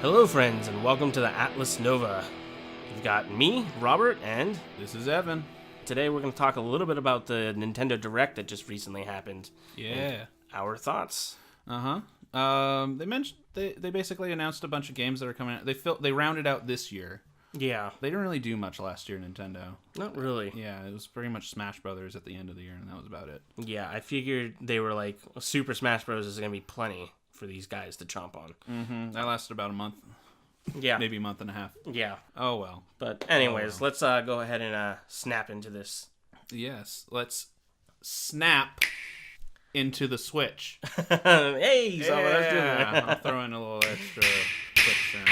Hello, friends, and welcome to the Atlas Nova. We've got me, Robert, and This is Evan. today we're going to talk a little bit about the Nintendo Direct that just recently happened. Yeah. And our thoughts. They mentioned they basically announced a bunch of games that are coming out. They rounded out this year. Yeah, They didn't really do much last year, Nintendo. not really. Yeah, it was pretty much Smash Brothers at the end of the year, and that was about it. Yeah, I figured they were like, Super Smash Bros. Is going to be plenty for these guys to chomp on. That lasted about a month, Yeah, maybe a month and a half. yeah. Oh well. But anyways, let's go ahead and snap into this. Yes, let's snap into the Switch. Hey, so let's do Yeah, it. I'll throw in a little extra clip sound.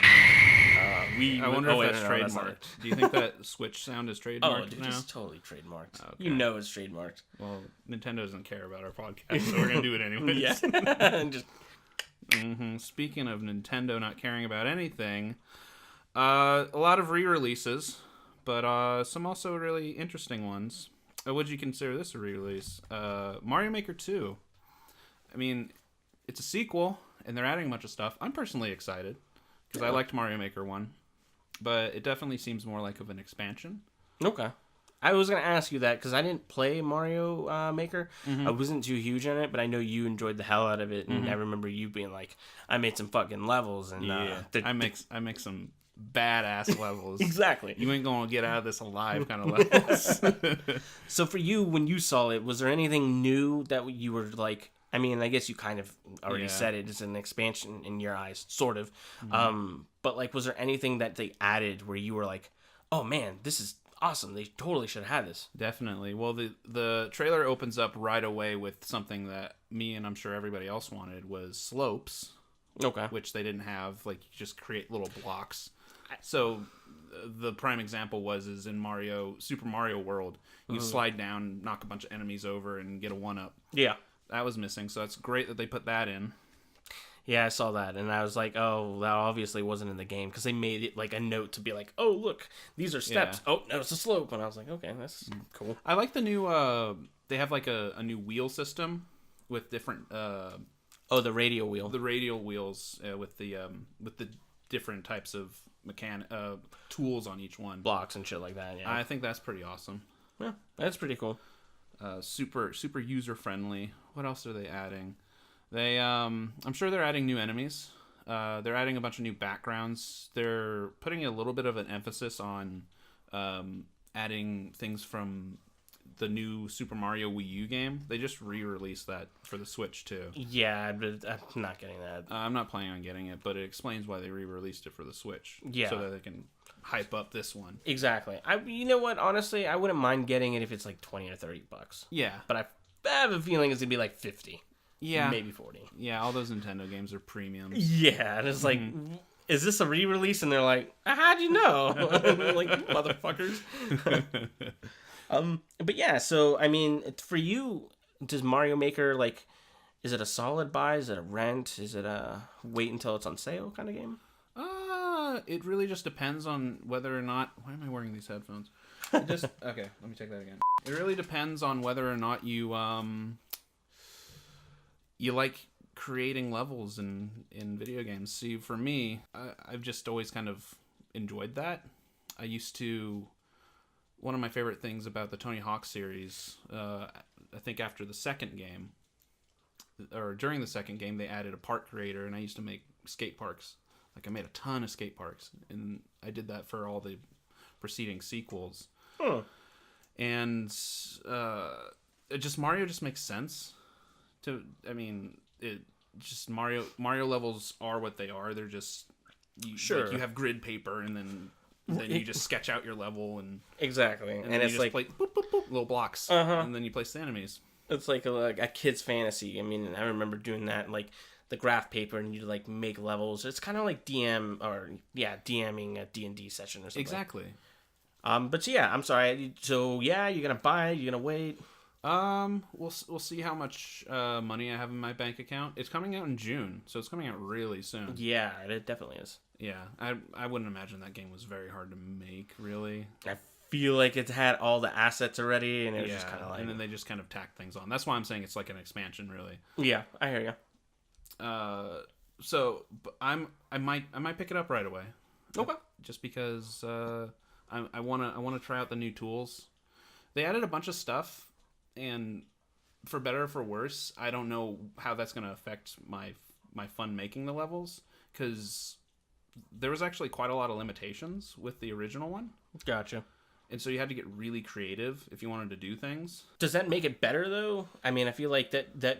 I wonder if that's trademarked. Do you think that Switch sound is Oh, trademarked dude, now? it's totally trademarked. Okay. You know it's trademarked. Well, Nintendo doesn't care about our podcast, so we're gonna do it anyways. Yeah. Just Speaking of Nintendo not caring about anything, a lot of re-releases, but some also really interesting ones. Would you consider this a re-release? Mario Maker 2. I mean, it's a sequel, and they're adding a bunch of stuff. I'm personally excited because I liked Mario Maker 1, but it definitely seems more like of an expansion. okay. I was gonna ask you that because I didn't play Mario Maker. I wasn't too huge in it, but I know you enjoyed the hell out of it, and I remember you being like, "I made some fucking levels," and I make some badass levels. exactly. You ain't gonna get out of this alive kind of levels. So for you, when you saw it, was there anything new that you were like? I mean, I guess you kind of already Yeah. said it. It's an expansion in your eyes, sort of. But like, was there anything that they added where you were like, "Oh man, this is awesome! They totally should have had this." Definitely. Well, the trailer opens up right away with something that me and I'm sure everybody else wanted was slopes, Okay. which they didn't have. Like, you just create little blocks. So the prime example is in Super Mario World. You slide down, knock a bunch of enemies over, and get a 1-up. Yeah. That was missing, so it's great that they put that in. Yeah, I saw that, and I was like, "Oh, that obviously wasn't in the game," because they made it like a note to be like, "Oh, look, these are steps. Yeah. Oh, no, it's a slope." And I was like, "Okay, that's cool." I like the new. They have like a new wheel system with different. Oh, the radio wheel. The radial wheels with the different types of tools on each one. Blocks and shit like that. Yeah, I think that's pretty awesome. yeah, that's pretty cool. Super user friendly. What else are they adding? I'm sure they're adding new enemies. They're adding a bunch of new backgrounds. They're putting a little bit of an emphasis on adding things from the new Super Mario Wii U game. They just re-released that for the Switch too. Yeah, but I'm not getting that. I'm not planning on getting it, but it explains why they re-released it for the Switch. Yeah. So that they can hype up this one. Exactly. You know what? Honestly, I wouldn't mind getting it if it's like $20 or $30. Yeah. But I have a feeling it's gonna be like 50. Yeah. Maybe 40. Yeah, all those Nintendo games are premiums. Yeah, and it's like, is this a re-release? And they're like, how'd you know? Like, motherfuckers. But yeah, so I mean, for you, does Mario Maker like, is it a solid buy? Is it a rent? Is it a wait until it's on sale kind of game? It really just depends on whether or not. Why am I wearing these headphones? It just okay. Let me take that again. It really depends on whether or not you you like creating levels in video games. See, for me, I've just always kind of enjoyed that. I used to. One of my favorite things about the Tony Hawk series, I think after the second game, or during the second game, they added a park creator, and I used to make skate parks. Like, I made a ton of skate parks, and I did that for all the preceding sequels. Huh. And Mario just makes sense. Mario levels are what they are. They're just Sure. Like, you have grid paper, and then you just sketch out your level, and Exactly, and and then it's you just like play boop, boop, boop, little blocks, Uh-huh. and then you place the enemies. it's like a kid's fantasy. I mean, I remember doing that, like the graph paper, and you like make levels. It's kind of like DMing a D&D session or something. Exactly. But yeah, I'm sorry. So yeah, you're gonna buy it. You're gonna wait. We'll see how much money I have in my bank account. It's coming out in June, so it's coming out really soon. Yeah, it definitely is. Yeah, I wouldn't imagine that game was very hard to make, really. I feel like it had all the assets already, and it was just kind of like. And then they just kind of tacked things on. That's why I'm saying it's like an expansion, really. Yeah, I hear you. So I might pick it up right away. Okay. Just because I wanna try out the new tools. They added a bunch of stuff, and for better or for worse, I don't know how that's gonna affect my fun making the levels, because there was actually quite a lot of limitations with the original one. Gotcha. And so you had to get really creative if you wanted to do things. Does that make it better, though? I mean, I feel like that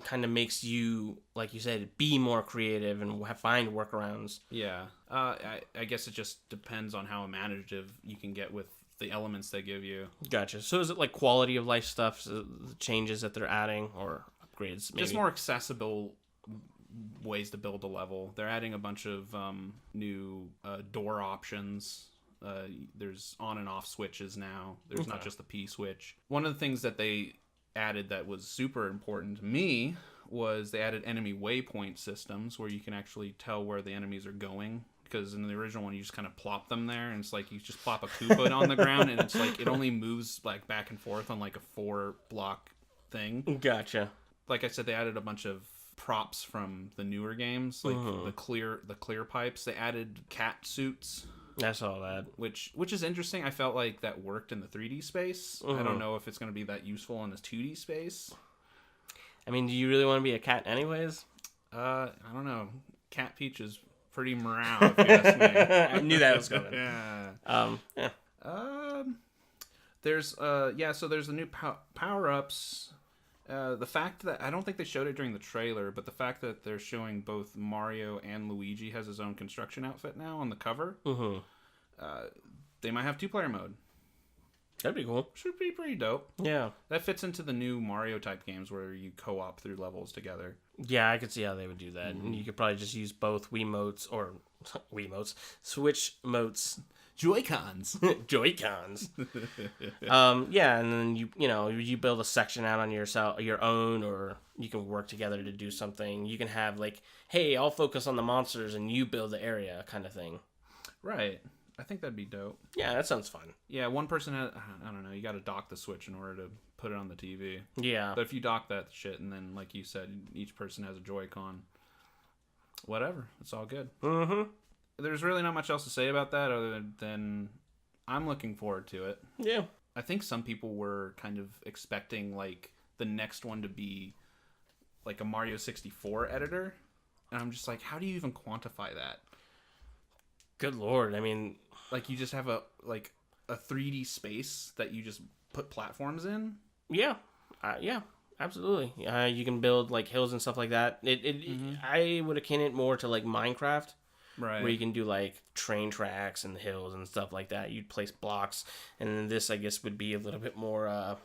kind of makes you, like you said, be more creative and find workarounds. Yeah. I guess it just depends on how imaginative you can get with the elements they give you. Gotcha. So is it like quality of life stuff, so the changes that they're adding, or upgrades, maybe? Just more accessible ways to build a level. They're adding a bunch of new door options. There's on and off switches now. There's not just the P switch. One of the things that they added that was super important to me was they added enemy waypoint systems where you can actually tell where the enemies are going. Because in the original one, you just kind of plop them there, and it's like you just plop a Koopa on the ground, and it's like it only moves like back and forth on like a 4-block thing. Gotcha. Like I said, they added a bunch of props from the newer games, like the clear pipes. They added cat suits. I saw that. Which is interesting. I felt like that worked in the 3D space. I don't know if it's going to be that useful in the 2D space. I mean, do you really want to be a cat anyways? I don't know. Cat Peach is pretty meow, if you ask me. I knew that was coming. Yeah. There's so there's the new power-ups. The fact that I don't think they showed it during the trailer, but the fact that they're showing both Mario and Luigi has his own construction outfit now on the cover. They might have 2-player mode. That'd be cool. Should be pretty dope. Yeah. That fits into the new Mario type games where you co-op through levels together. Yeah, I could see how they would do that. And you could probably just use both Wiimotes or Switch motes. Joy-Cons. Joy-Cons. Yeah, and then you build a section out on your own, or you can work together to do something. You can have like, hey, I'll focus on the monsters and you build the area kind of thing. Right. I think that'd be dope. Yeah, that sounds fun. Yeah, one person I don't know, you got to dock the Switch in order to put it on the TV. Yeah. But if you dock that shit and then, like you said, each person has a Joy-Con, whatever, it's all good. There's really not much else to say about that other than I'm looking forward to it. Yeah. I think some people were kind of expecting, like, the next one to be, like, a Mario 64 editor. And I'm just like, how do you even quantify that? Good Lord. I mean, like, you just have a 3D space that you just put platforms in? Yeah. Yeah, absolutely. You can build, like, hills and stuff like that. I would akin it more to, like, Minecraft. Right. Where you can do, like, train tracks and hills and stuff like that. You'd place blocks. And then this, I guess, would be a little bit more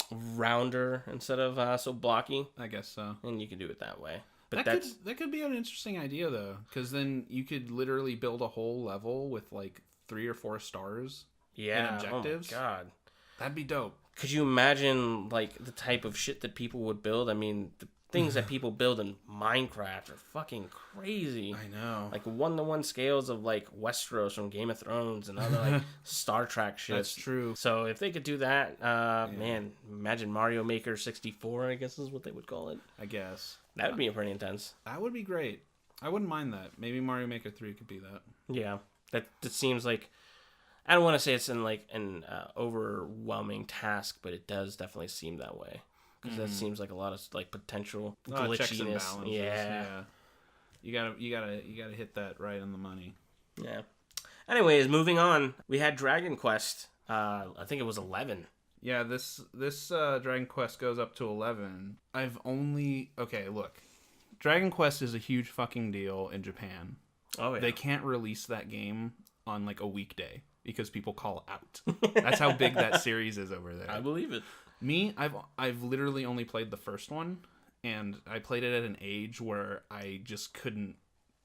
rounder instead of so blocky. I guess so. And you can do it that way. But that could be an interesting idea, though. Because then you could literally build a whole level with, like, 3 or 4 stars and objectives. Oh, my God. That'd be dope. Could you imagine, like, the type of shit that people would build? I mean, the things that people build in Minecraft are fucking crazy. I know. Like 1-to-1 scales of like Westeros from Game of Thrones and other like Star Trek shit. That's true. So if they could do that, man, imagine Mario Maker 64, I guess is what they would call it. I guess. That would be pretty intense. That would be great. I wouldn't mind that. Maybe Mario Maker 3 could be that. Yeah. That seems like, I don't want to say it's an overwhelming task, but it does definitely seem that way. Because that seems like a lot of like potential glitchiness. Checks and balances. Yeah. You gotta hit that right on the money. Yeah. Anyways, moving on. We had Dragon Quest. I think it was 11. Yeah, this Dragon Quest goes up to 11. Look. Dragon Quest is a huge fucking deal in Japan. Oh yeah. They can't release that game on like a weekday because people call out. That's how big that series is over there. I believe it. Me, I've literally only played the first one, and I played it at an age where I just couldn't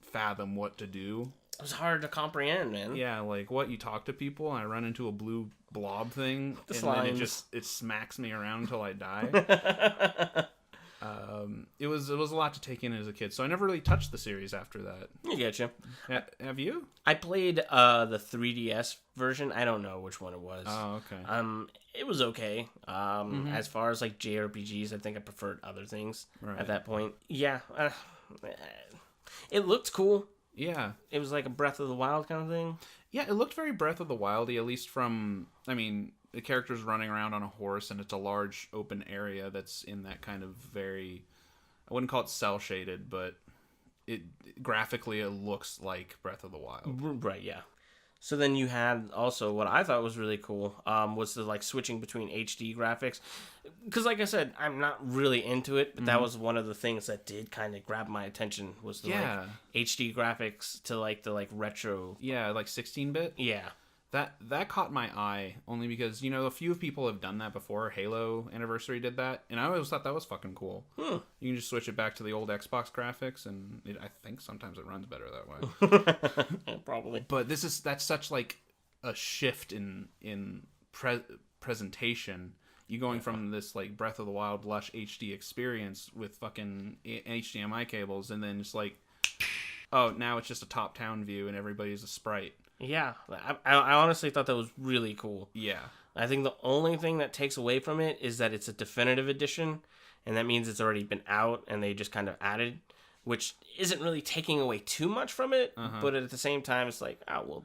fathom what to do. It was hard to comprehend, man. Yeah, like what, you talk to people and I run into a blue blob thing, and then it smacks me around until I die. It was a lot to take in as a kid, so I never really touched the series after that. I get you. Have you? I played the 3DS version. I don't know which one it was. Oh, okay. It was okay. As far as like JRPGs, I think I preferred other things at that point. Yeah. It looked cool. Yeah. It was like a Breath of the Wild kind of thing. Yeah, it looked very Breath of the Wildy, at least from, I mean, the character's running around on a horse, and it's a large open area that's in that kind of very, I wouldn't call it cel-shaded, but graphically it looks like Breath of the Wild. Right, yeah. So then you had also what I thought was really cool was the like switching between HD graphics, because like I said, I'm not really into it, but that was one of the things that did kind of grab my attention was the like HD graphics to like the like retro. Yeah, like 16-bit. Yeah. That caught my eye only because, you know, a few people have done that before. Halo Anniversary did that, and I always thought that was fucking cool. You can just switch it back to the old Xbox graphics, and I think sometimes it runs better that way. Probably. But that's such like a shift in presentation. You going from this like Breath of the Wild lush HD experience with fucking HDMI cables, and then just like, oh, now it's just a top-down view and everybody's a sprite. Yeah, I honestly thought that was really cool. Yeah. I think the only thing that takes away from it is that it's a definitive edition, and that means it's already been out, and they just kind of added, which isn't really taking away too much from it, but at the same time, it's like, oh, well,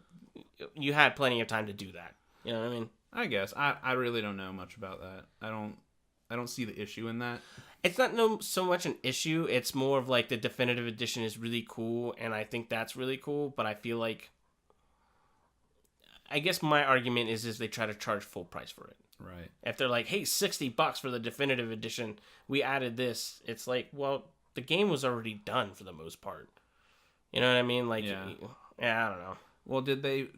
you had plenty of time to do that. You know what I mean? I guess. I really don't know much about that. I don't see the issue in that. It's not so much an issue, it's more of like the definitive edition is really cool, and I think that's really cool, but I feel like I guess my argument is they try to charge full price for it. Right. If they're like, hey, $60 for the definitive edition, we added this. It's like, well, the game was already done for the most part. You know what I mean? Like, yeah, I don't know. Well, they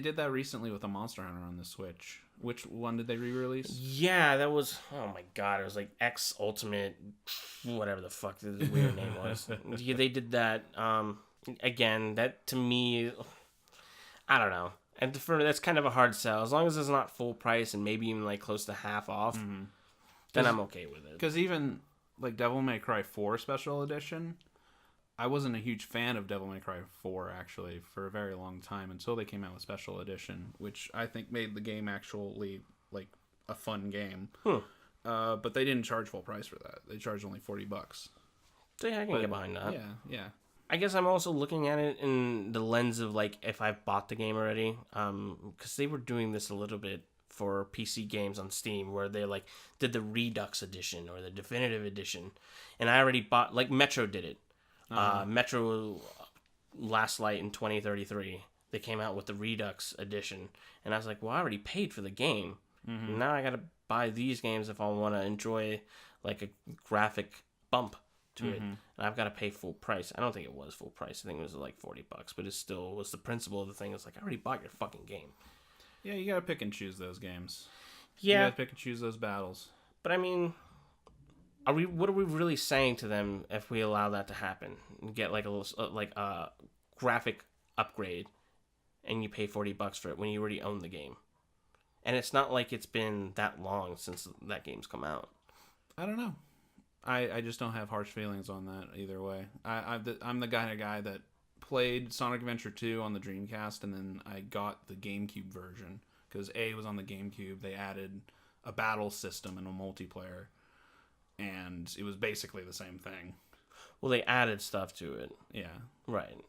did that recently with a Monster Hunter on the Switch. Which one did they re-release? Yeah, that was, oh my god, it was like X Ultimate, whatever the fuck the weird name was. Yeah, they did that. Again, that to me, I don't know. And that's kind of a hard sell. As long as it's not full price and maybe even like close to half off, then I'm okay with it. Because even like Devil May Cry 4 Special Edition, I wasn't a huge fan of Devil May Cry 4 actually for a very long time until they came out with Special Edition, which I think made the game actually like a fun game. But they didn't charge full price for that. They charged only $40. So yeah, I can get behind that. Yeah. I guess I'm also looking at it in the lens of like if I've bought the game already, because they were doing this a little bit for PC games on Steam, where they like did the Redux edition or the definitive edition, and I already bought, like Metro did it. Metro Last Light in 2033, they came out with the Redux edition, and I was like, well, I already paid for the game. Now I gotta buy these games if I want to enjoy like a graphic bump to it, and I've got to pay full price. I don't think it was full price. I think it was like $40, but it still was the principle of the thing. It's like, I already bought your fucking game. Yeah, you gotta pick and choose those games. Yeah, you gotta pick and choose those battles. But I mean, what are we really saying to them if we allow that to happen and get like a little like a graphic upgrade, and you pay $40 for it when you already own the game? And it's not like it's been that long since that game's come out. I don't know. I just don't have harsh feelings on that either way. I'm the kind of guy that played Sonic Adventure 2 on the Dreamcast, and then I got the GameCube version because A was on the GameCube. They added a battle system and a multiplayer, and it was basically the same thing. Well, they added stuff to it. Yeah. Right.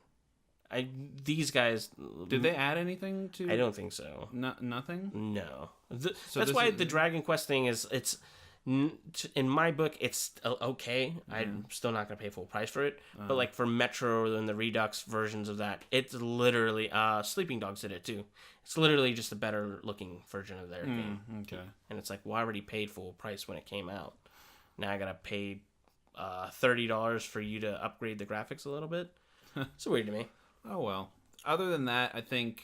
These guys... Did they add anything to... I don't think so. Nothing? No. That's why the Dragon Quest thing is... in my book, it's okay. I'm still not going to pay full price for it. But like for Metro and the Redux versions of that, it's literally... Sleeping Dogs did it too. It's literally just a better looking version of their game. Okay. And it's like, well, I already paid full price when it came out. Now I got to pay $30 for you to upgrade the graphics a little bit. It's weird to me. Oh, well. Other than that, I think,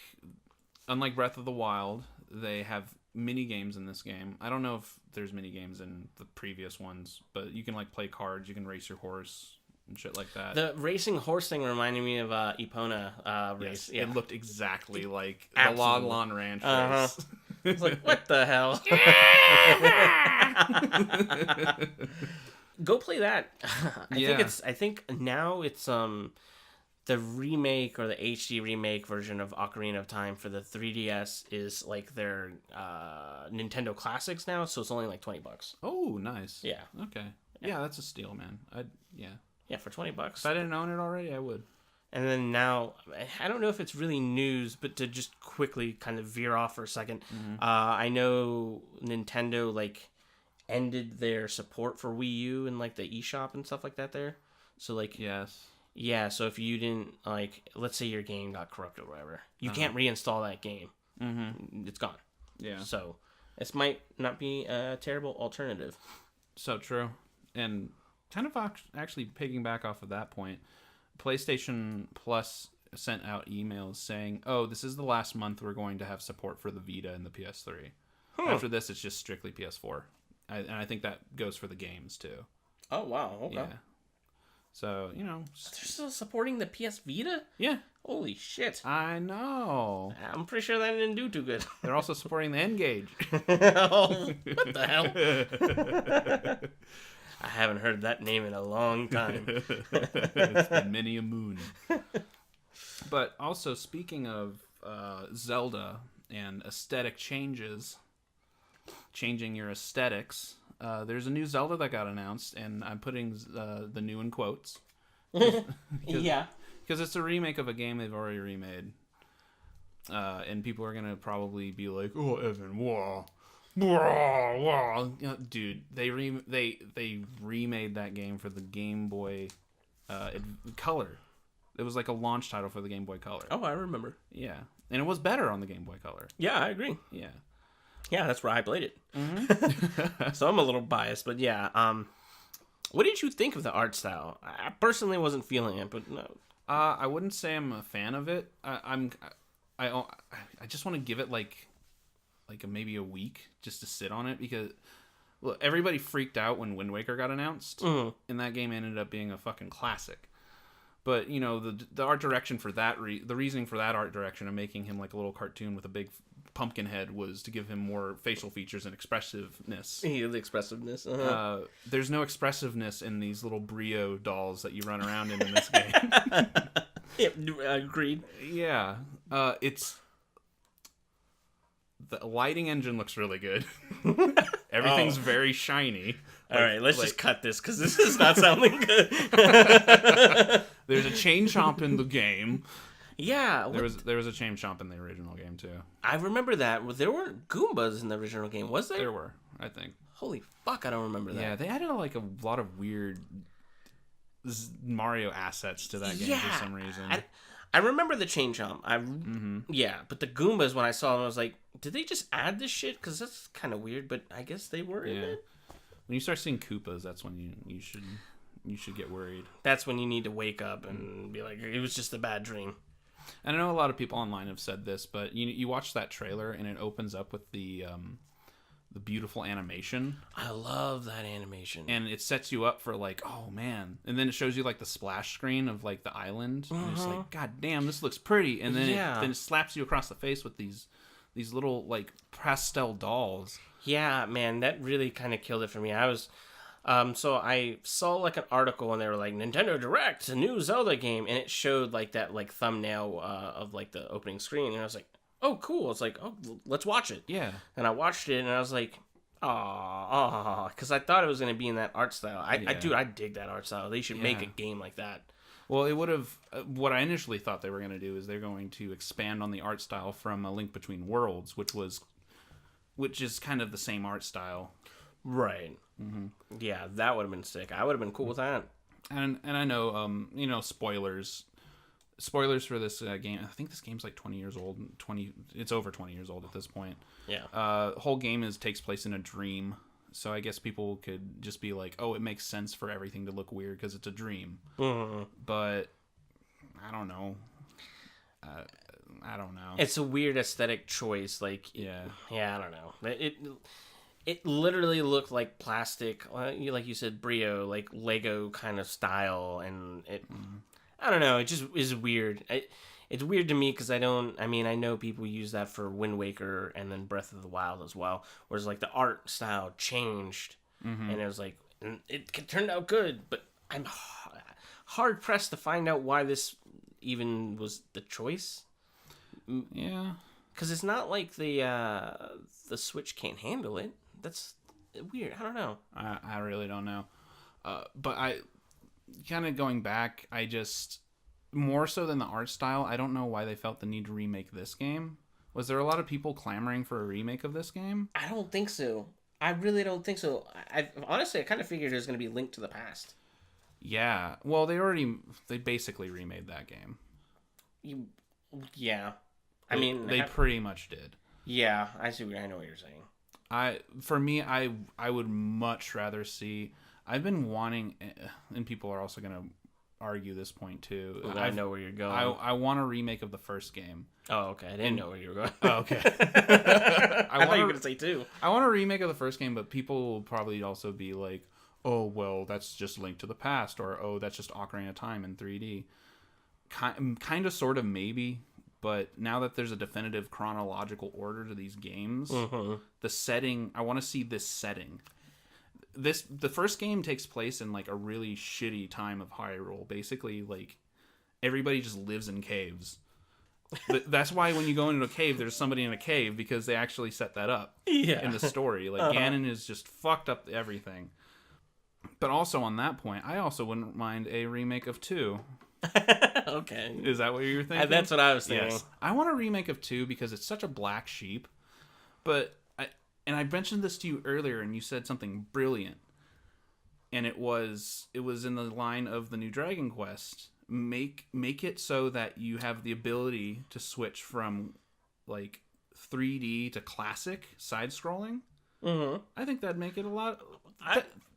unlike Breath of the Wild, they have mini games in this game. I don't know if there's mini games in the previous ones, but you can like play cards, you can race your horse and shit like that. The racing horse thing reminded me of Epona race. Yes, yeah. It looked exactly like Absolutely. the Log Lawn Ranch race. It's like, what the hell? Go play that. I think now it's the remake or the HD remake version of Ocarina of Time for the 3DS is like their Nintendo Classics now, so it's only like $20. Oh, nice. Yeah. Okay. Yeah, that's a steal, man. Yeah, for $20. If I didn't own it already, I would. And then now, I don't know if it's really news, but to just quickly kind of veer off for a second, I know Nintendo like ended their support for Wii U and like the eShop and stuff like that there. So like, Yes. yeah. So if you didn't like, let's say your game got corrupted or whatever, you can't reinstall that game. Mm-hmm. It's gone. Yeah. So this might not be a terrible alternative. So true. And kind of actually piggyback off of that point, PlayStation Plus sent out emails saying, "Oh, this is the last month we're going to have support for the Vita and the PS3. After this, it's just strictly PS4." And I think that goes for the games too. Oh wow! Okay. Yeah. So they're still supporting the PS Vita. Yeah. Holy shit! I know. I'm pretty sure that didn't do too good. They're also supporting the N-Gage. Oh, what the hell? I haven't heard that name in a long time. It's been many a moon. But also, speaking of Zelda and aesthetic changes, changing your aesthetics, there's a new Zelda that got announced, and I'm putting the new in quotes. Yeah. Because it's a remake of a game they've already remade. And people are going to probably be like, "Oh, Evan, whoa. Dude, they remade that game for the Game Boy Color. It was like a launch title for the Game Boy Color. Oh, I remember. Yeah, and it was better on the Game Boy Color. Yeah, I agree. Yeah, yeah, that's where I played it. Mm-hmm. So I'm a little biased, but yeah. What did you think of the art style? I personally wasn't feeling it, but no. I wouldn't say I'm a fan of it. I just want to give it like maybe a week just to sit on it, because look, everybody freaked out when Wind Waker got announced, and that game ended up being a fucking classic. But the art direction for that, the reasoning for that art direction of making him like a little cartoon with a big pumpkin head was to give him more facial features and expressiveness. Yeah, the expressiveness. There's no expressiveness in these little Brio dolls that you run around in this game. Yep, agreed. Yeah, it's. The lighting engine looks really good. Everything's very shiny. All right, let's just cut this because this is not sounding good. There's a chain chomp in the game. Yeah. There was a chain chomp in the original game too. I remember that. Well, there weren't Goombas in the original game, was there? There were, I think. Holy fuck, I don't remember that. Yeah, they added like a lot of weird Mario assets to that game for some reason. I remember the chain chomp. Yeah, but the Goombas, when I saw them, I was like, did they just add this shit? Because that's kind of weird, but I guess they were in it. When you start seeing Koopas, that's when you should get worried. That's when you need to wake up and be like, it was just a bad dream. And I know a lot of people online have said this, but you watch that trailer and it opens up with the beautiful animation. I love that animation. And it sets you up for like, oh man. And then it shows you like the splash screen of like the island. And it's like, god damn, this looks pretty. And then it slaps you across the face with these little like pastel dolls. Yeah, man, that really kind of killed it for me. I was so I saw like an article and they were like, Nintendo Direct, a new Zelda game, and it showed like that like thumbnail of like the opening screen, and I was like, oh cool. It's like, oh, let's watch it. Yeah. And I watched it and I was like, because I thought it was going to be in that art style. I dig that art style. They should make a game like that. Well, it would have. What I initially thought they were going to do is they're going to expand on the art style from A Link Between Worlds, which is kind of the same art style. Right. Mm-hmm. Yeah, that would have been sick. I would have been cool with that. And I know, spoilers for this game. I think this game's like 20 years old. It's over 20 years old at this point. Yeah. Whole game takes place in a dream. So I guess people could just be like, oh, it makes sense for everything to look weird because it's a dream. Mm-hmm. But I don't know. I don't know. It's a weird aesthetic choice. Like, yeah, I don't know. It literally looked like plastic, like you said, Brio, like Lego kind of style, and it. I don't know. It just is weird. It's weird to me because I know people use that for Wind Waker and then Breath of the Wild as well. Whereas like the art style changed, and it was like it turned out good, but I'm hard pressed to find out why this even was the choice. Yeah, because it's not like the Switch can't handle it. That's weird. I don't know. I really don't know. But kind of going back, I just, more so than the art style, I don't know why they felt the need to remake this game. Was there a lot of people clamoring for a remake of this game? I don't think so. I really don't think so. Honestly, I kind of figured it was going to be Link to the Past. Yeah. Well, they basically remade that game. Yeah. I mean, they pretty much did. Yeah, I know what you're saying. For me, I would much rather see. I've been wanting, and people are also going to argue this point too. I know where you're going. I want a remake of the first game. Oh, okay. I didn't know where you were going. Oh, okay. I thought you were going to say 2. I want a remake of the first game, but people will probably also be like, oh, well, that's just Link to the Past, or oh, that's just Ocarina of Time in 3D. Kind of, sort of, maybe. But now that there's a definitive chronological order to these games, the setting, I want to see this setting. The first game takes place in like a really shitty time of Hyrule. Basically, like everybody just lives in caves. That's why when you go into a cave, there's somebody in a cave, because they actually set that up in the story. Like Ganon is just fucked up everything. But also on that point, I also wouldn't mind a remake of 2. Okay. Is that what you were thinking? That's what I was thinking. Yes. I want a remake of 2 because it's such a black sheep. But I mentioned this to you earlier, and you said something brilliant. And it was in the line of the new Dragon Quest. Make it so that you have the ability to switch from like 3D to classic side scrolling. Mm-hmm. I think that'd make it a lot.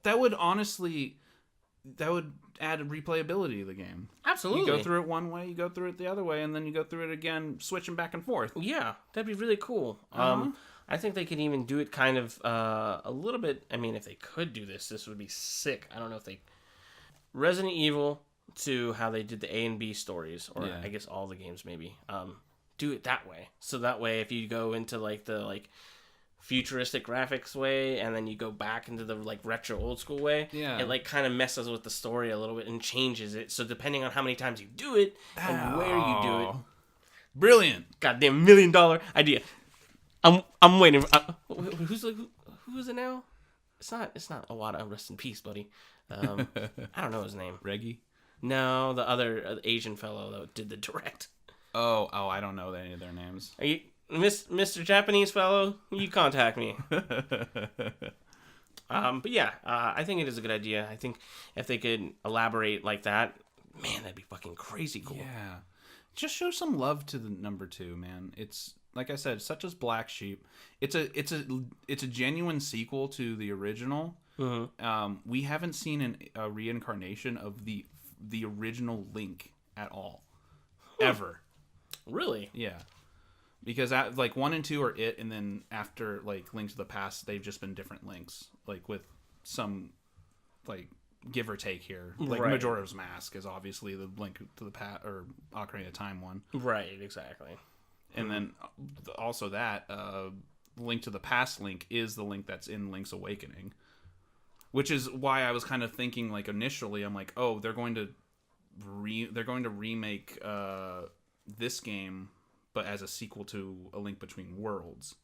That would honestly, that would add replayability to the game. Absolutely. You go through it one way, you go through it the other way, and then you go through it again, switching back and forth. Yeah, that'd be really cool. I think they could even do it kind of a little bit. I mean, if they could do this would be sick. I don't know if they Resident Evil to how they did the A and B stories, or I guess all the games maybe. Do it that way. So that way, if you go into like the futuristic graphics way, and then you go back into the like retro old school way, it like kind of messes with the story a little bit and changes it. So depending on how many times you do it and where you do it, brilliant, goddamn $1 million idea. I'm waiting. Who is it now? It's not Iwata. Rest in peace, buddy. I don't know his name. Reggie? No, the other Asian fellow that did the direct. Oh, I don't know any of their names. Are you Mr. Japanese fellow? You contact me. But yeah, I think it is a good idea. I think if they could elaborate like that, man, that'd be fucking crazy cool. Yeah, just show some love to the number 2, man. It's like I said, such as Black Sheep. It's a genuine sequel to the original. Mm-hmm. We haven't seen a reincarnation of the original Link at all, ever. Really? Yeah. Because like 1 and 2 are it, and then after like Link to the Past, they've just been different Links, like with some like give or take here. Like right. Majora's Mask is obviously the Link to the Past or Ocarina of Time one. Right, exactly. And then also that Link to the Past Link is the Link that's in Link's Awakening, which is why I was kind of thinking like initially I'm like, oh, they're going to remake this game, but as a sequel to A Link Between Worlds,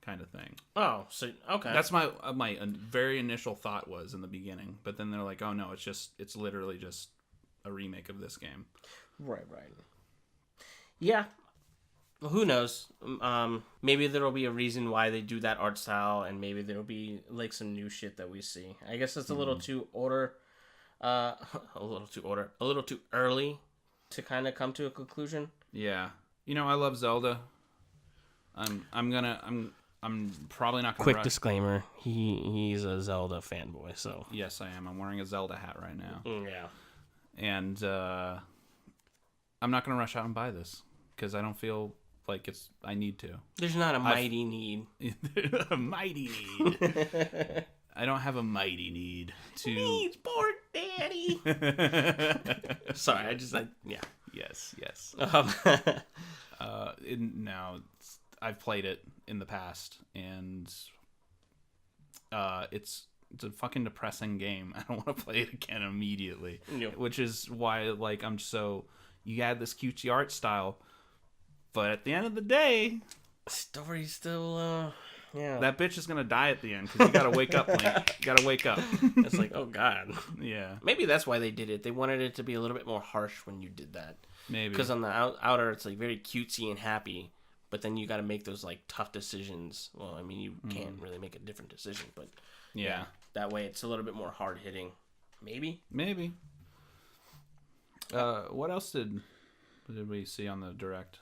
kind of thing. Oh, so okay. That's my very initial thought was in the beginning, but then they're like, oh no, it's literally just a remake of this game. Right. Yeah. Well, who knows? Maybe there'll be a reason why they do that art style, and maybe there'll be like some new shit that we see. I guess it's a little too a little too early to kind of come to a conclusion. Yeah, I love Zelda. I'm probably not gonna. Quick disclaimer: he's a Zelda fanboy. So yes, I am. I'm wearing a Zelda hat right now. Yeah, and I'm not gonna rush out and buy this because I don't feel like I need to. There's not a mighty need. A mighty need. I don't have a mighty need to. Needs pork, daddy. Sorry, I just yeah. Yes. Now I've played it in the past, and it's a fucking depressing game. I don't want to play it again immediately. Yep. Which is why I'm so. You had this cutesy art style, but at the end of the day, story's still Yeah. That bitch is gonna die at the end because you gotta wake up, Link. You gotta wake up. It's like, oh god. Yeah, Maybe that's why they did it. They wanted it to be a little bit more harsh when you did that. maybe. Because on the outer, it's like very cutesy and happy, but then you got to make those like tough decisions. Well, I mean, you can't really make a different decision, but Yeah. that way it's a little bit more hard hitting. Maybe. What else did we see on the direct?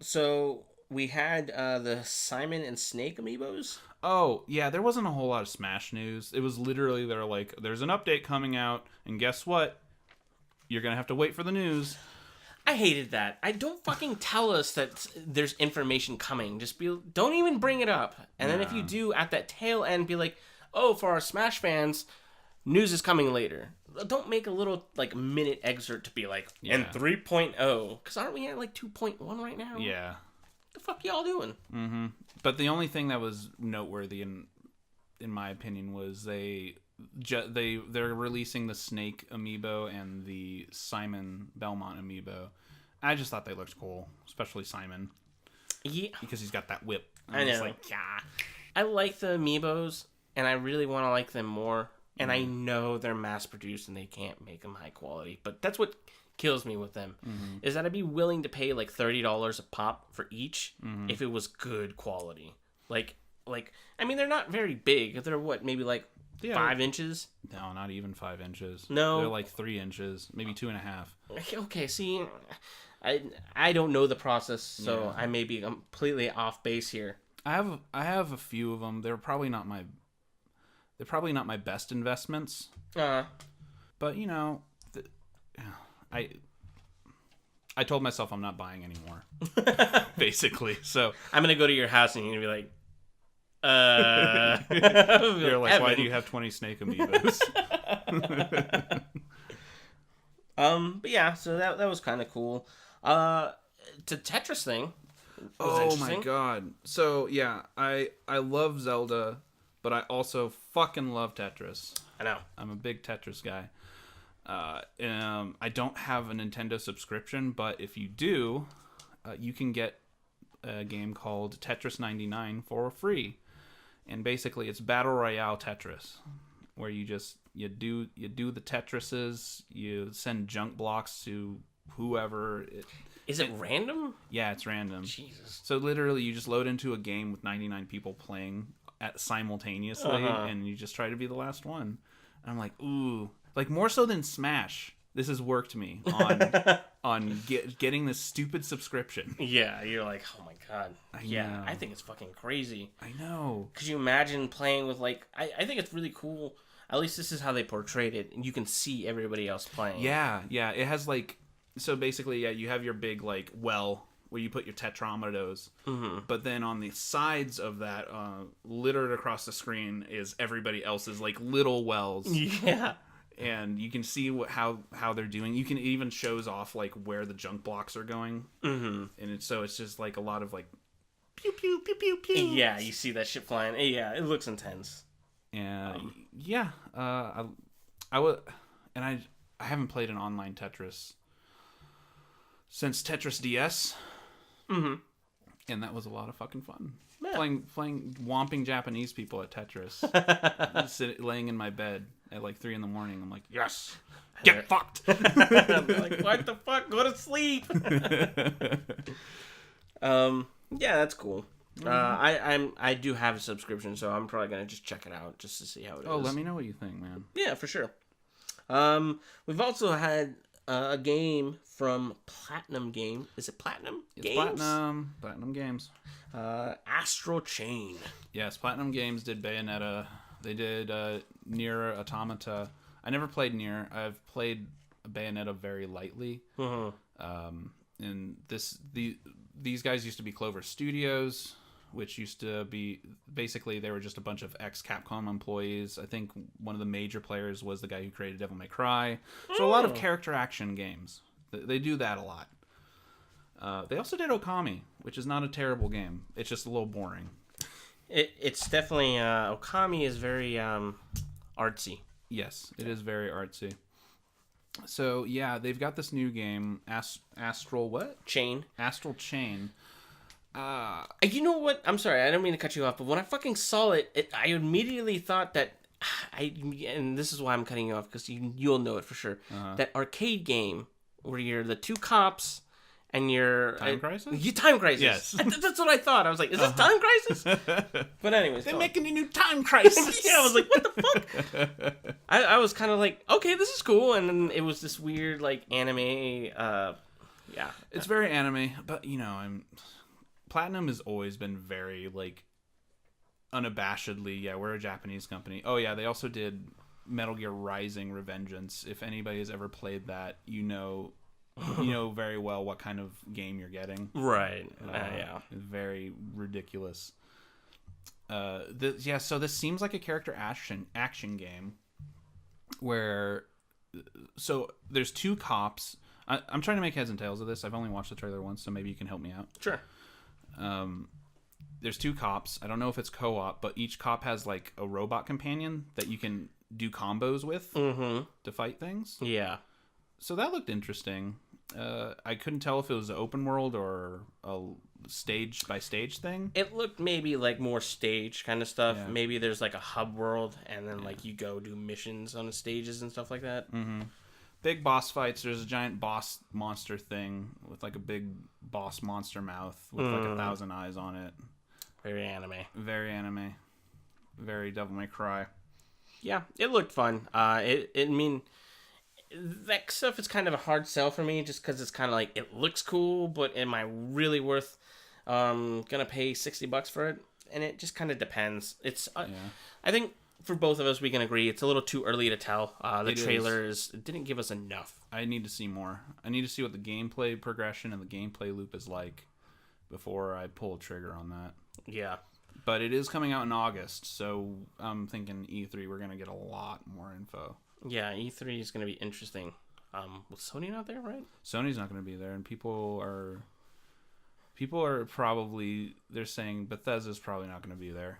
So we had the Simon and Snake amiibos. Oh, yeah, there wasn't a whole lot of Smash news. It was literally, they're like, there's an update coming out, and guess what? You're going to have to wait for the news. I hated that. I don't fucking tell us that there's information coming. Just don't even bring it up. And then if you do, at that tail end, be like, oh, for our Smash fans, news is coming later. Don't make a little, like, minute excerpt to be like, and 3.0. Because aren't we at, like, 2.1 right now? Yeah. What the fuck y'all doing? Mm-hmm. But the only thing that was noteworthy, in my opinion, was they're releasing the Snake amiibo and the Simon Belmont amiibo. I just thought they looked cool, especially Simon. Yeah. Because he's got that whip. I know. It's like, yeah. I like the amiibos, and I really want to like them more. And I know they're mass produced and they can't make them high quality. But that's what kills me with them, is that I'd be willing to pay like $30 a pop for each if it was good quality. Like I mean, they're not very big. They're what, maybe like 5 inches? No, not even 5 inches. No. They're like 3 inches, maybe 2.5. Okay, see, I don't know the process, so I may be completely off base here. I have a few of them. They're probably not my best investments. But you know, I told myself I'm not buying anymore. Basically. So I'm gonna go to your house and you're gonna be like, you're like, why do you have 20 Snake amiibos? But yeah, so that was kind of cool. To Tetris thing. Oh my god. So yeah, I love Zelda, but I also fucking love Tetris. I know. I'm a big Tetris guy. I don't have a Nintendo subscription, but if you do, you can get a game called Tetris 99 for free. And basically it's Battle Royale Tetris, where you do the Tetrises, you send junk blocks to whoever. Is it random? Yeah, it's random. Jesus. So literally you just load into a game with 99 people playing simultaneously, and you just try to be the last one. And I'm like, ooh. Like, more so than Smash, this has worked me on getting this stupid subscription. Yeah, you're like, oh my god. I know. I think it's fucking crazy. I know. Could you imagine playing with, like, I think it's really cool. At least this is how they portrayed it, and you can see everybody else playing. Yeah. It has, like, so basically, yeah, you have your big, like, well where you put your tetrometers. But then on the sides of that, littered across the screen, is everybody else's, like, little wells. Yeah. And you can see how they're doing. You can, it even shows off like where the junk blocks are going, and it's just like a lot of like pew pew pew pew pew. Yeah, you see that shit flying. Yeah, it looks intense. And I would, and I haven't played an online Tetris since Tetris DS, and that was a lot of fucking fun. Yeah. Playing whomping Japanese people at Tetris, laying in my bed at like 3 a.m. I'm like, yes, get fucked. I'm like, what the fuck? Go to sleep. Yeah, that's cool. I do have a subscription, so I'm probably gonna just check it out just to see how it is. Oh, let me know what you think, man. Yeah, for sure. We've also had a game from Platinum Game. Is it Platinum Games? Platinum Games. Astral Chain. Yes, Platinum Games did Bayonetta. They did Nier Automata. I never played Nier. I've played Bayonetta very lightly. And these guys used to be Clover Studios, which used to be, basically they were just a bunch of ex-Capcom employees. I think one of the major players was the guy who created Devil May Cry. So a lot of character action games. They do that a lot. They also did Okami, which is not a terrible game. It's just a little boring. It's definitely Okami is very artsy. Yes, it is very artsy. So yeah, they've got this new game, Astral what? Chain. Astral Chain. You know what? I'm sorry, I don't mean to cut you off, but when I fucking saw it, I immediately thought that and this is why I'm cutting you off, because you'll know it for sure. That arcade game where you're the two cops and you're Time Crisis? Time Crisis. Yes. That's what I thought. I was like, is this Time Crisis? But anyways, they're making a new Time Crisis. Yeah, I was like, what the fuck? I was kind of like, okay, this is cool, and then it was this weird like anime. Yeah, it's very anime, but Platinum has always been very like unabashedly, yeah, we're a Japanese company. Oh yeah, they also did Metal Gear Rising: Revengeance. If anybody has ever played that, you know very well what kind of game you're getting. Right. Yeah. Very ridiculous. So this seems like a character action game where, so there's two cops. I'm trying to make heads and tails of this. I've only watched the trailer once, so maybe you can help me out. Sure. There's two cops. I don't know if it's co-op, but each cop has like a robot companion that you can do combos with to fight things. Yeah. So that looked interesting. I couldn't tell if it was an open world or a stage by stage thing. It looked maybe like more stage kind of stuff. Yeah. Maybe there's like a hub world, and then like you go do missions on the stages and stuff like that. Mm-hmm. Big boss fights. There's a giant boss monster thing with like a big boss monster mouth with like 1,000 eyes on it. Very anime. Very anime. Very Devil May Cry. Yeah, it looked fun. I mean, that stuff is kind of a hard sell for me, just because it's kind of like, it looks cool, but am I really worth gonna pay $60 for it? And it just kind of depends. It's I think for both of us, we can agree it's a little too early to tell. The trailers didn't give us enough. I need to see more. I need to see what the gameplay progression and the gameplay loop is like before I pull a trigger on that. Yeah. But it is coming out in August, so I'm thinking E3 we're going to get a lot more info. Yeah, E3 is going to be interesting. Was Sony not there, right? Sony's not going to be there, and people are probably, they're saying Bethesda's probably not going to be there.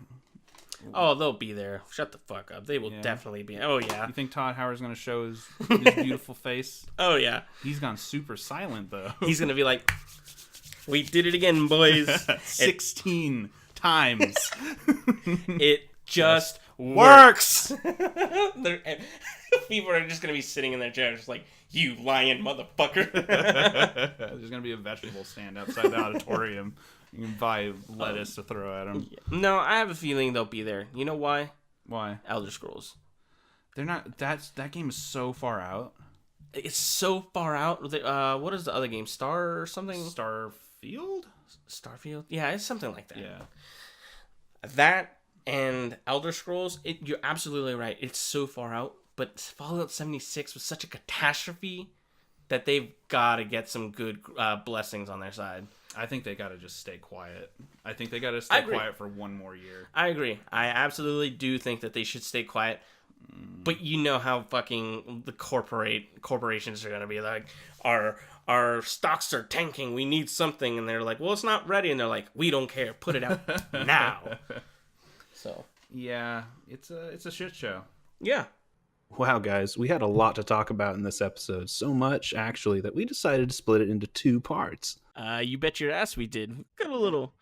Oh, they'll be there. Shut the fuck up. They will definitely be. Oh, yeah. You think Todd Howard's going to show his beautiful face? Oh, yeah. He's gone super silent, though. He's going to be like, we did it again, boys. 16 times. It just works. People are just going to be sitting in their chairs just like, you lying motherfucker. There's going to be a vegetable stand outside the auditorium. You can buy lettuce to throw at them. No, I have a feeling they'll be there. You know why? Why? Elder Scrolls. They're not. That game is so far out. It's so far out. What is the other game? Star or something? Starfield? Yeah, it's something like that. Yeah. That and Elder Scrolls, you're absolutely right. It's so far out. But Fallout 76 was such a catastrophe that they've got to get some good blessings on their side. I think they got to just stay quiet. I think they got to stay quiet for one more year. I agree. I absolutely do think that they should stay quiet. But you know how fucking the corporations are going to be like, our stocks are tanking. We need something. And they're like, well, it's not ready. And they're like, we don't care. Put it out now. So. Yeah, it's a shit show. Yeah. Wow, guys, we had a lot to talk about in this episode. So much, actually, that we decided to split it into 2 parts. You bet your ass we did. Got a little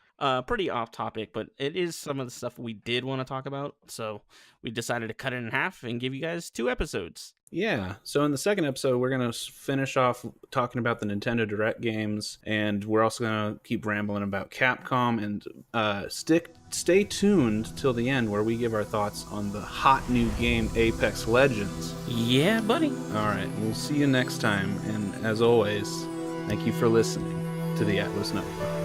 pretty off topic, but it is some of the stuff we did want to talk about. So we decided to cut it in half and give you guys 2 episodes. Yeah, so in the second episode, we're going to finish off talking about the Nintendo Direct games, and we're also going to keep rambling about Capcom, and stay tuned till the end where we give our thoughts on the hot new game Apex Legends. Yeah, buddy. All right, we'll see you next time, and as always, thank you for listening to the Atlas Nova.